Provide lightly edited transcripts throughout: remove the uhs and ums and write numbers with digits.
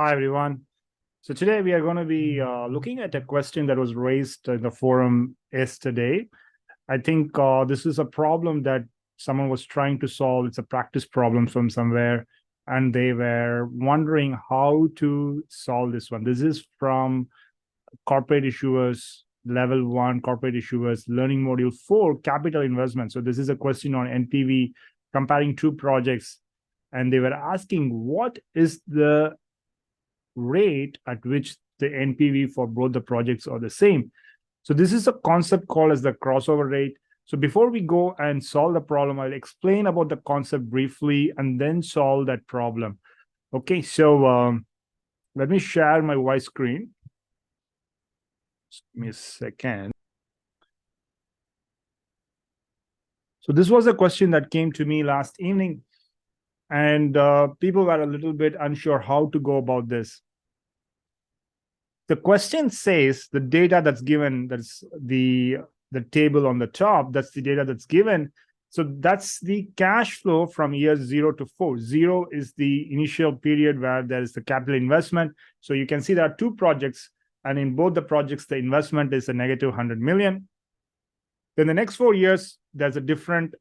Hi, everyone. So today we are going to be looking at a question that was raised in the forum yesterday. I think this is a problem that someone was trying to solve. It's a practice problem from somewhere, and they were wondering how to solve this one. This is from Corporate Issuers Level 1, Corporate Issuers Learning Module 4, Capital Investment. So this is a question on NPV comparing two projects. And they were asking, what is the rate at which the NPV for both the projects are the same? So this is a concept called as the crossover rate. So before we go and solve the problem, I'll explain about the concept briefly and then solve that problem. Okay, so let me share my voice screen. Just give me a second. So this was a question that came to me last evening, and people were a little bit unsure how to go about this. The question says the data that's given, that's the table on the top, that's the data that's given. So that's the cash flow from years 0 to 4. 0 is the initial period where there is the capital investment. So you can see there are two projects, and in both the projects, the investment is a negative 100 million. Then the next 4 years, there's a different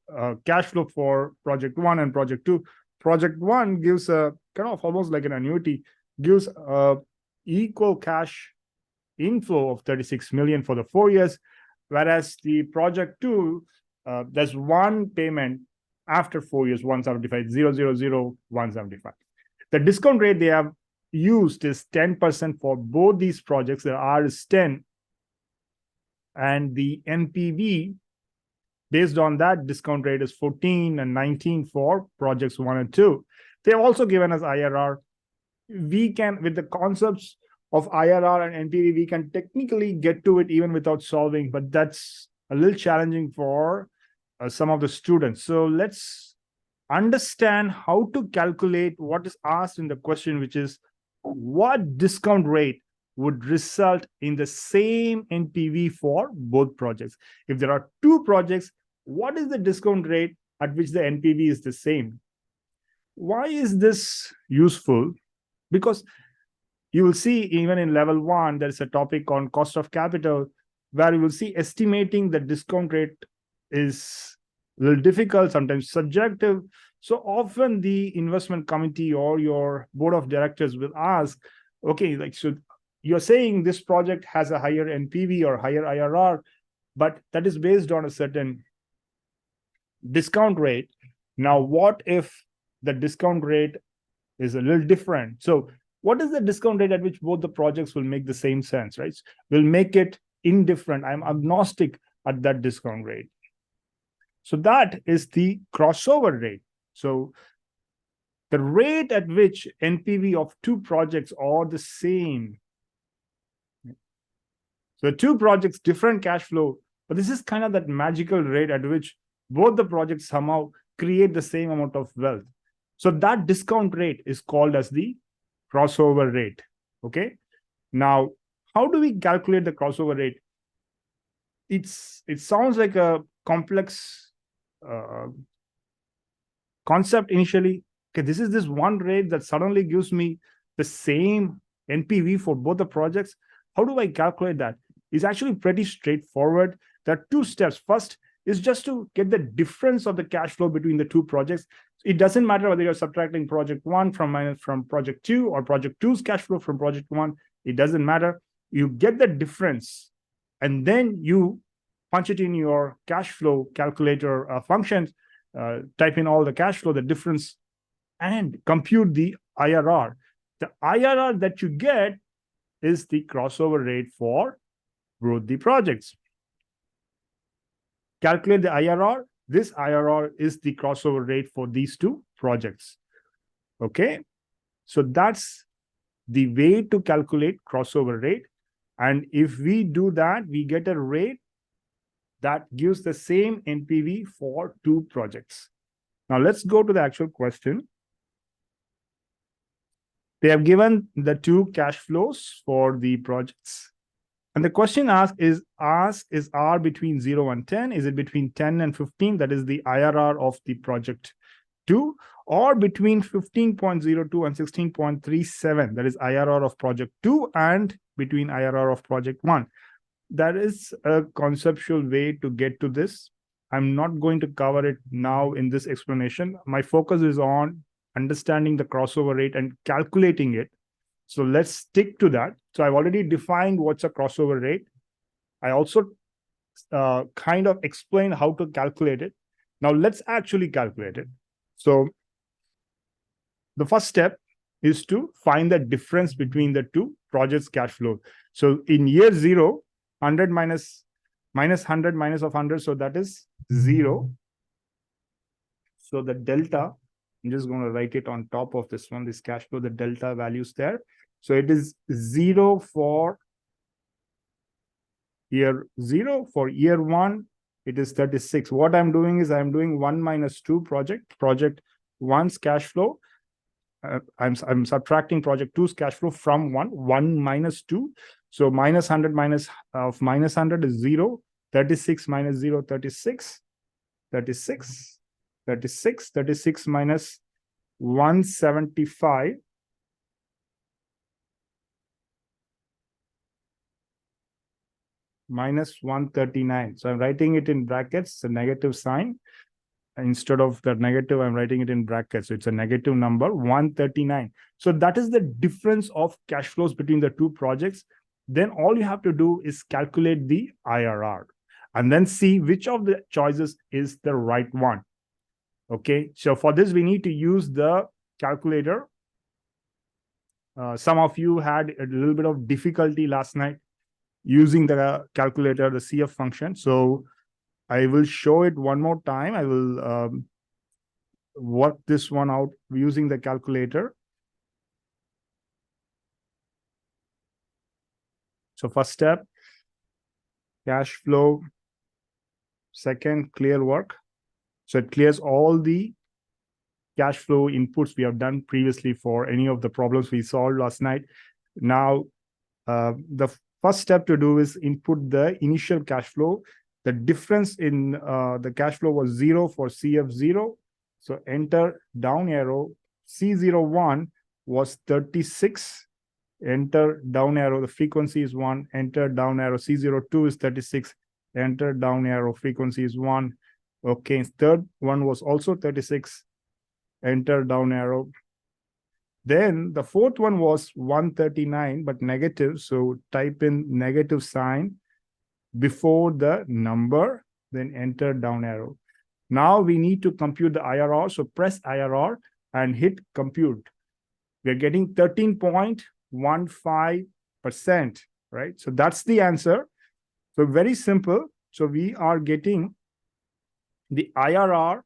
cash flow for project 1 and project 2. Project 1 gives a kind of almost like an annuity, gives a equal cash inflow of 36 million for the 4 years, whereas the project 2, there's one payment after 4 years, 175, 000, 175. The discount rate they have used is 10% for both these projects. The R is 10, and the NPV based on that discount rate is 14 and 19 for projects 1 and 2. They have also given us IRR. We can, with the concepts of IRR and NPV, we can technically get to it even without solving, but that's a little challenging for some of the students. So let's understand how to calculate what is asked in the question, which is what discount rate would result in the same NPV for both projects. If there are two projects, what is the discount rate at which the NPV is the same? Why is this useful? Because you will see even in level 1, there's a topic on cost of capital, where you will see estimating the discount rate is a little difficult, sometimes subjective. So often the investment committee or your board of directors will ask, okay, like, so you're saying this project has a higher NPV or higher IRR, but that is based on a certain discount rate. Now, what if the discount rate is a little different? So what is the discount rate at which both the projects will make the same sense, right? We'll make it indifferent. I'm agnostic at that discount rate. So that is the crossover rate. So the rate at which NPV of two projects are the same. So two projects, different cash flow, but this is kind of that magical rate at which both the projects somehow create the same amount of wealth. So that discount rate is called as the crossover rate. Okay. Now, how do we calculate the crossover rate? It sounds like a complex concept initially. Okay, this is this one rate that suddenly gives me the same NPV for both the projects. How do I calculate that? It's actually pretty straightforward. There are two steps. First is just to get the difference of the cash flow between the two projects. It doesn't matter whether you're subtracting project 1 from project 2 or project 2's cash flow from project 1. It doesn't matter. You get the difference, and then you punch it in your cash flow calculator functions, type in all the cash flow, the difference, and compute the IRR. The IRR that you get is the crossover rate for both the projects. Calculate the IRR. This IRR is the crossover rate for these two projects. Okay, so that's the way to calculate crossover rate. And if we do that, we get a rate that gives the same NPV for two projects. Now let's go to the actual question. They have given the two cash flows for the projects. And the question asked is R between 0 and 10? Is it between 10 and 15? That is the IRR of the project 2, or between 15.02 and 16.37, that is IRR of project 2, and between IRR of project 1. That is a conceptual way to get to this. I'm not going to cover it now in this explanation. My focus is on understanding the crossover rate and calculating it. So let's stick to that. So I've already defined what's a crossover rate. I also kind of explained how to calculate it. Now let's actually calculate it. So the first step is to find the difference between the two projects' cash flow. So in year 0, 100 minus 100 minus of 100, so that is 0. So the delta, I'm just going to write it on top of this one, this cash flow, the delta values there. So it is 0 for year 0. For year 1, it is 36. What I'm doing is I'm doing 1 minus 2 project 1's cash flow. I'm subtracting project 2's cash flow from 1 minus 2. So minus 100 minus 100 is 0. 36 minus 0, 36. 36. 36. 36 minus 175. Minus 139. So I'm writing it in brackets, a negative sign. Instead of the negative, I'm writing it in brackets. So it's a negative number, 139. So that is the difference of cash flows between the two projects. Then all you have to do is calculate the IRR and then see which of the choices is the right one. Okay, so for this, we need to use the calculator. Some of you had a little bit of difficulty last night using the calculator, the CF function. So I will show it one more time. I will work this one out using the calculator. So first step, cash flow. Second, clear work. So it clears all the cash flow inputs we have done previously for any of the problems we solved last night. Now, the first step to do is input the initial cash flow. The difference in the cash flow was 0 for CF0. So enter down arrow. C01 was 36. Enter down arrow. The frequency is 1. Enter down arrow. C02 is 36. Enter down arrow. Frequency is 1. Okay. Third one was also 36. Enter down arrow. Then the fourth one was 139, but negative. So type in negative sign before the number, then enter down arrow. Now we need to compute the IRR. So press IRR and hit compute. We're getting 13.15%, right? So that's the answer. So very simple. So we are getting the IRR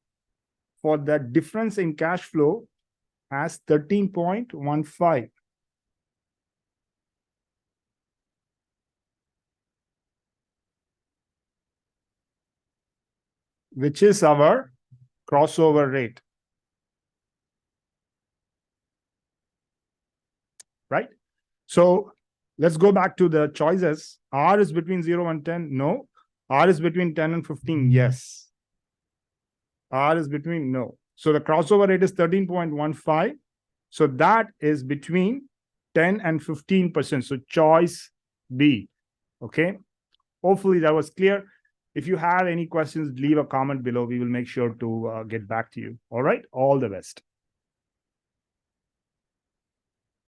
for the difference in cash flow as 13.15. Which is our crossover rate. Right? So let's go back to the choices. R is between 0 and 10. No. R is between 10 and 15. Yes. R is between no. So the crossover rate is 13.15. So that is between 10 and 15%. So choice B. Okay. Hopefully that was clear. If you have any questions, leave a comment below. We will make sure to get back to you. All right. All the best.